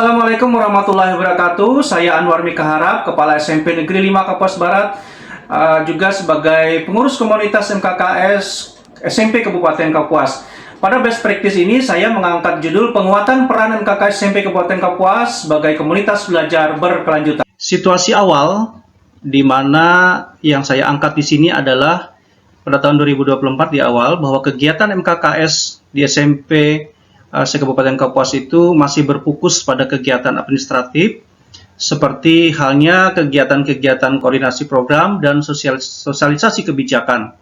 Assalamualaikum warahmatullahi wabarakatuh. Saya Anwar Mika Harap, Kepala SMP Negeri 5 Kapuas Barat, juga sebagai pengurus komunitas MKKS SMP Kabupaten Kapuas. Pada best practice ini saya mengangkat judul penguatan peran MKKS SMP Kabupaten Kapuas sebagai komunitas belajar berkelanjutan. Situasi awal di mana yang saya angkat di sini adalah pada tahun 2024 di awal bahwa kegiatan MKKS di SMP Kabupaten Kapuas itu masih berfokus pada kegiatan administratif seperti halnya kegiatan-kegiatan koordinasi program dan sosialisasi kebijakan.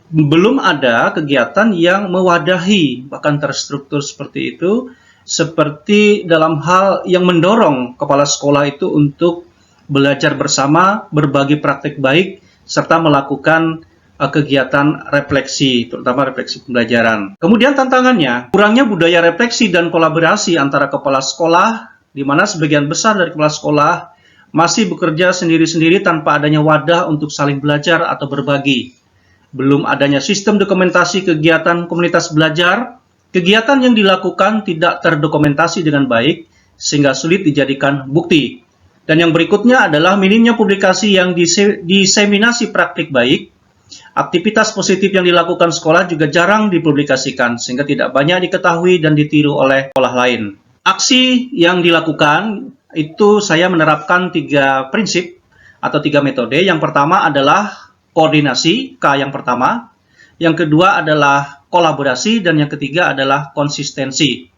Belum ada kegiatan yang mewadahi bahkan terstruktur seperti itu, seperti dalam hal yang mendorong kepala sekolah itu untuk belajar bersama, berbagi praktik baik, serta melakukan kegiatan refleksi, terutama refleksi pembelajaran. Kemudian tantangannya, kurangnya budaya refleksi dan kolaborasi antara kepala sekolah, di mana sebagian besar dari kepala sekolah masih bekerja sendiri-sendiri tanpa adanya wadah untuk saling belajar atau berbagi. Belum adanya sistem dokumentasi kegiatan komunitas belajar, kegiatan yang dilakukan tidak terdokumentasi dengan baik, sehingga sulit dijadikan bukti. Dan yang berikutnya adalah minimnya publikasi yang diseminasi praktik baik. Aktivitas positif yang dilakukan sekolah juga jarang dipublikasikan, sehingga tidak banyak diketahui dan ditiru oleh sekolah lain. Aksi yang dilakukan itu saya menerapkan 3 prinsip atau 3 metode. Yang pertama adalah koordinasi, K yang pertama. Yang kedua adalah kolaborasi, dan yang ketiga adalah konsistensi.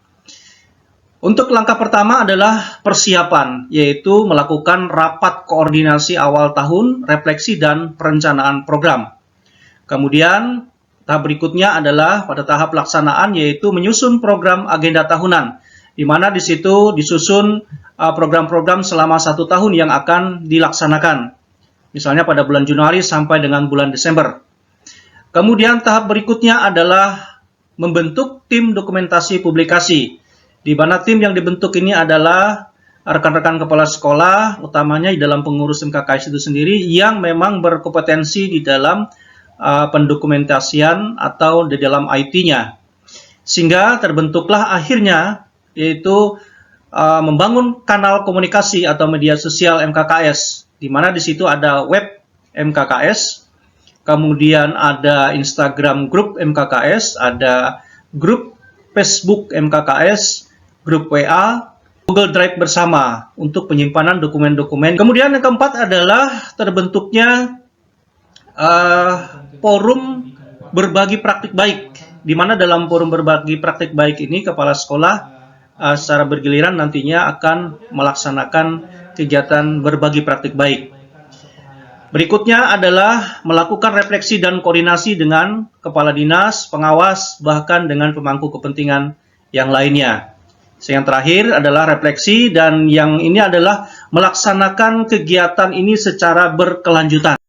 Untuk langkah pertama adalah persiapan, yaitu melakukan rapat koordinasi awal tahun, refleksi, dan perencanaan program. Kemudian tahap berikutnya adalah pada tahap pelaksanaan, yaitu menyusun program agenda tahunan, di mana di situ disusun program-program selama 1 tahun yang akan dilaksanakan, misalnya pada bulan Januari sampai dengan bulan Desember. Kemudian tahap berikutnya adalah membentuk tim dokumentasi publikasi, di mana tim yang dibentuk ini adalah rekan-rekan kepala sekolah, utamanya di dalam pengurus MKKS itu sendiri, yang memang berkompetensi di dalam pendokumentasian atau di dalam IT-nya, sehingga terbentuklah akhirnya yaitu membangun kanal komunikasi atau media sosial MKKS, di mana di situ ada web MKKS, kemudian ada Instagram grup MKKS, ada grup Facebook MKKS, grup WA, Google Drive bersama untuk penyimpanan dokumen-dokumen. Kemudian yang keempat adalah terbentuknya forum berbagi praktik baik, di mana dalam forum berbagi praktik baik ini kepala sekolah secara bergiliran nantinya akan melaksanakan kegiatan berbagi praktik baik. Berikutnya adalah melakukan refleksi dan koordinasi dengan kepala dinas, pengawas, bahkan dengan pemangku kepentingan yang lainnya. Yang terakhir adalah refleksi, dan yang ini adalah melaksanakan kegiatan ini secara berkelanjutan.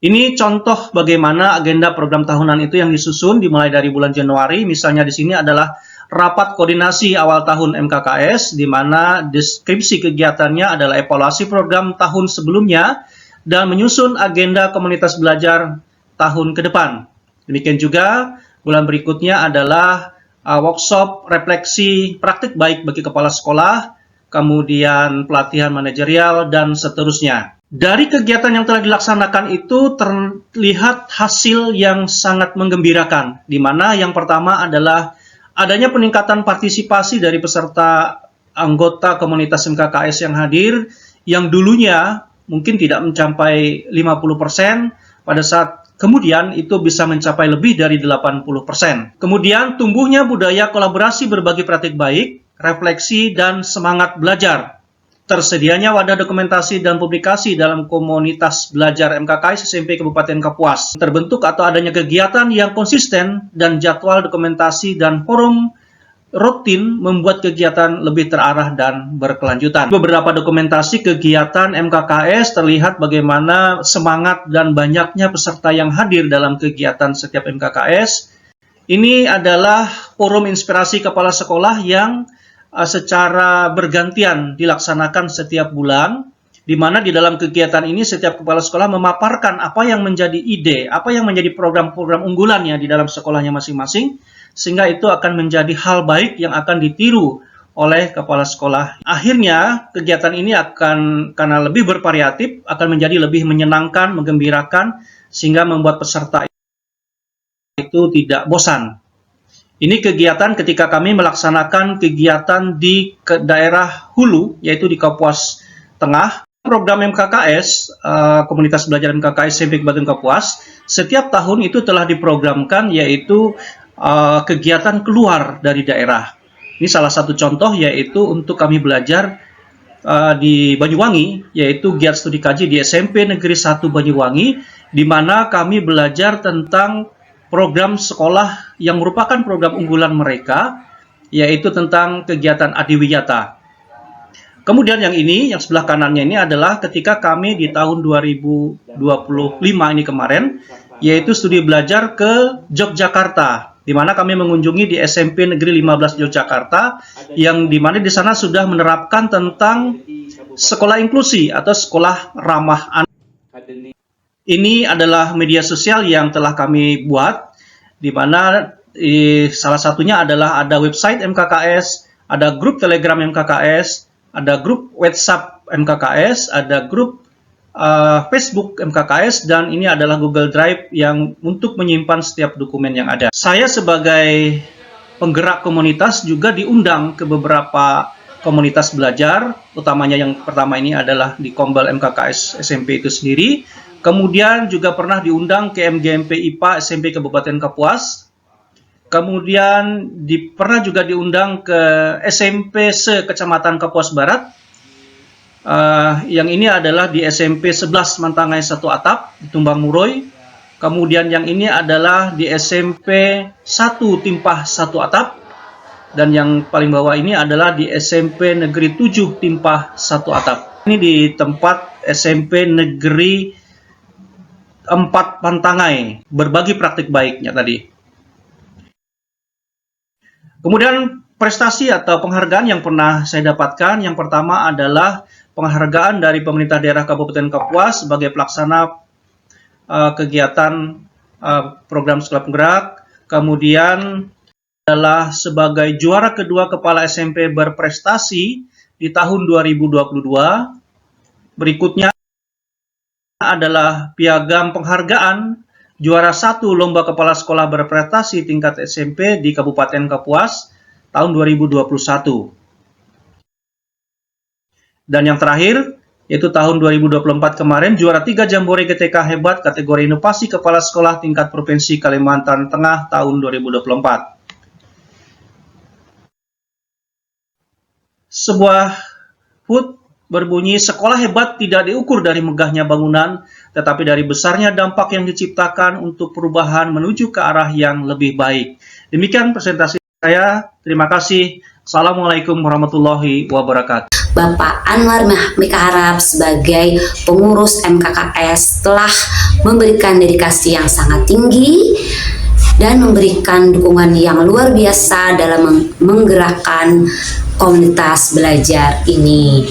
Ini contoh bagaimana agenda program tahunan itu yang disusun dimulai dari bulan Januari. Misalnya di sini adalah rapat koordinasi awal tahun MKKS, di mana deskripsi kegiatannya adalah evaluasi program tahun sebelumnya dan menyusun agenda komunitas belajar tahun ke depan. Demikian juga bulan berikutnya adalah workshop refleksi praktik baik bagi kepala sekolah, kemudian pelatihan manajerial, dan seterusnya. Dari kegiatan yang telah dilaksanakan itu terlihat hasil yang sangat menggembirakan, di mana yang pertama adalah adanya peningkatan partisipasi dari peserta anggota komunitas MKKS yang hadir, yang dulunya mungkin tidak mencapai 50%, pada saat kemudian itu bisa mencapai lebih dari 80%. Kemudian tumbuhnya budaya kolaborasi berbagi praktik baik, refleksi, dan semangat belajar. Tersedianya wadah dokumentasi dan publikasi dalam komunitas belajar MKKS SMP Kabupaten Kapuas. Terbentuk atau adanya kegiatan yang konsisten dan jadwal dokumentasi dan forum rutin membuat kegiatan lebih terarah dan berkelanjutan. Beberapa dokumentasi kegiatan MKKS terlihat bagaimana semangat dan banyaknya peserta yang hadir dalam kegiatan setiap MKKS. Ini adalah forum inspirasi kepala sekolah yang secara bergantian dilaksanakan setiap bulan, di mana di dalam kegiatan ini setiap kepala sekolah memaparkan apa yang menjadi ide, apa yang menjadi program-program unggulannya di dalam sekolahnya masing-masing, sehingga itu akan menjadi hal baik yang akan ditiru oleh kepala sekolah. Akhirnya kegiatan ini akan, karena lebih bervariatif, akan menjadi lebih menyenangkan, menggembirakan, sehingga membuat peserta itu tidak bosan. Ini kegiatan ketika kami melaksanakan kegiatan di daerah hulu, yaitu di Kapuas Tengah. Program MKKS, Komunitas Belajar MKKS SMP Kabupaten Kapuas, setiap tahun itu telah diprogramkan, yaitu kegiatan keluar dari daerah. Ini salah satu contoh, yaitu untuk kami belajar di Banyuwangi, yaitu giat studi kaji di SMP Negeri 1 Banyuwangi, di mana kami belajar tentang program sekolah yang merupakan program unggulan mereka, yaitu tentang kegiatan adiwiyata. Kemudian yang ini, yang sebelah kanannya ini adalah ketika kami di tahun 2025 ini kemarin, yaitu studi belajar ke Yogyakarta, di mana kami mengunjungi di SMP Negeri 15 Yogyakarta, yang di mana di sana sudah menerapkan tentang sekolah inklusi atau sekolah ramah anak. Ini adalah media sosial yang telah kami buat, di mana salah satunya adalah ada website MKKS, ada grup Telegram MKKS, ada grup WhatsApp MKKS, ada grup Facebook MKKS, dan ini adalah Google Drive yang untuk menyimpan setiap dokumen yang ada. Saya sebagai penggerak komunitas juga diundang ke beberapa komunitas belajar, utamanya yang pertama ini adalah di Kombel MKKS SMP itu sendiri. Kemudian juga pernah diundang ke MGMP IPA SMP Kabupaten Kapuas. Kemudian pernah juga diundang ke SMP se-Kecamatan Kapuas Barat. Yang ini adalah di SMP 11 Mantangai 1 Atap, di Tumbang Muroy. Kemudian yang ini adalah di SMP 1 Timpah 1 Atap. Dan yang paling bawah ini adalah di SMP Negeri 7 Timpah 1 Atap. Ini di tempat SMP Negeri 4 Pantangai, berbagi praktik baiknya tadi. Kemudian prestasi atau penghargaan yang pernah saya dapatkan, yang pertama adalah penghargaan dari pemerintah daerah Kabupaten Kapuas sebagai pelaksana kegiatan program sekolah penggerak. Kemudian adalah sebagai juara kedua kepala SMP berprestasi di tahun 2022. Berikutnya adalah piagam penghargaan juara 1 Lomba Kepala Sekolah Berprestasi tingkat SMP di Kabupaten Kapuas tahun 2021. Dan yang terakhir, yaitu tahun 2024 kemarin, juara 3 Jambore GTK Hebat kategori Inovasi Kepala Sekolah tingkat Provinsi Kalimantan Tengah tahun 2024. Sebuah HUT berbunyi, sekolah hebat tidak diukur dari megahnya bangunan, tetapi dari besarnya dampak yang diciptakan untuk perubahan menuju ke arah yang lebih baik. Demikian presentasi saya. Terima kasih. Assalamualaikum warahmatullahi wabarakatuh. Bapak Anwar Mahmika Harap sebagai pengurus MKKS telah memberikan dedikasi yang sangat tinggi dan memberikan dukungan yang luar biasa dalam menggerakkan komunitas belajar ini.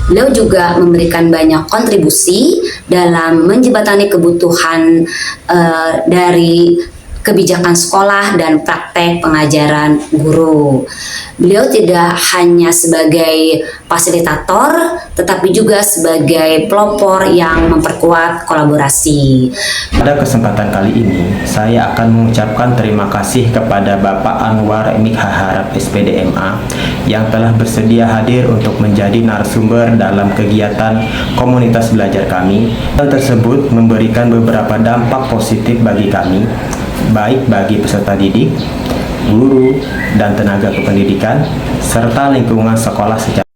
Beliau juga memberikan banyak kontribusi dalam menjembatani kebutuhan dari kebijakan sekolah dan praktek pengajaran guru. Beliau tidak hanya sebagai fasilitator, tetapi juga sebagai pelopor yang memperkuat kolaborasi. Pada kesempatan kali ini, saya akan mengucapkan terima kasih kepada Bapak Anwar Mahmika Harap SPDMA yang telah bersedia hadir untuk menjadi narasumber dalam kegiatan komunitas belajar kami. Hal tersebut memberikan beberapa dampak positif bagi kami, baik bagi peserta didik, guru, dan tenaga kependidikan, serta lingkungan sekolah secara